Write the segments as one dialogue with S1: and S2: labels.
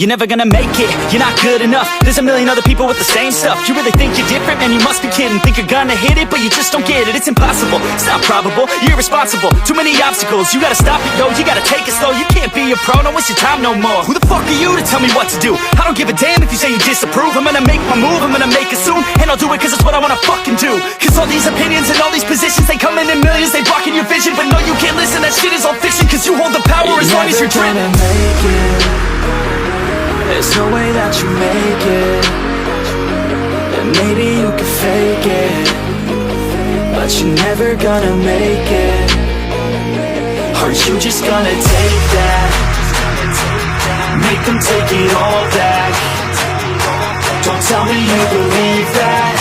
S1: You're never gonna make it, you're not good enough. There's a million other people with the same stuff. You really think you're different? Man, you must be kidding. Think you're gonna hit it, but you just don't get it. It's impossible, it's not probable, you're irresponsible. Too many obstacles, you gotta stop it, yo. You gotta take it slow, you can't be a pro. Don't waste your time no more. Who the fuck are you to tell me what to do? I don't give a damn if you say you disapprove. I'm gonna make my move, I'm gonna make it soon. And I'll do it cause it's what I wanna fucking do. Cause all these opinions and all these positions, they come in millions, they blocking your vision. But no, you can't listen, that shit is all fiction. Cause you hold the power as long as you're driven.
S2: There's no way that you make it. And maybe you can fake it, but you're never gonna make it. Aren't you just gonna take that? Make them take it all back. Don't tell me you believe that.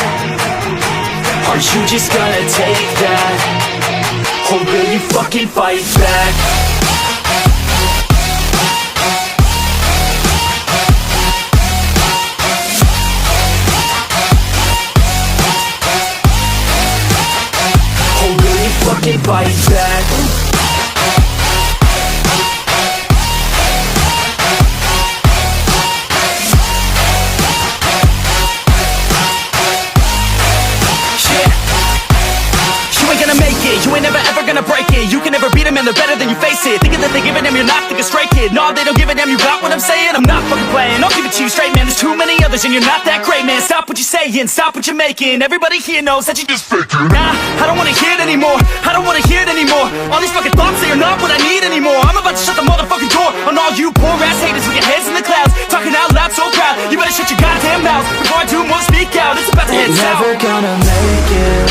S2: Aren't you just gonna take that? Or will you fucking fight back? Fucking fight back. You ain't gonna make it, you ain't never ever gonna break it. You can never beat them and they're better than you face it. Thinking that they give a damn, you're not thinking straight, kid. No, they don't give a damn, you got what I'm saying? I'm not fucking playing, I'll give it to you straight, man. There's too many others and you're not that great, man. Stop what you're saying, stop what you're making. Everybody here knows that you just faking. Nah, I don't wanna hear it anymore, I don't wanna hear it anymore. All these fucking thoughts, they are not what I need anymore. I'm about to shut the motherfucking door on all you poor ass haters with your heads in the clouds, talking out loud so proud. You better shut your goddamn mouth before I do more speak out. It's about to head south. You're never gonna make it.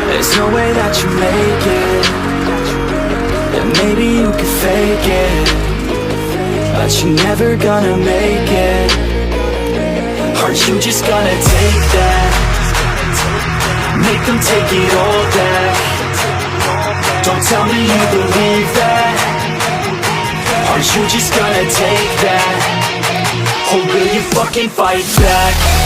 S2: There's no way that you make it. And maybe you can fake it, but you're never gonna make it. Aren't you just gonna take that? Make them take it all back. Don't tell me you believe that. Aren't you just gonna take that? Or will you fucking fight back?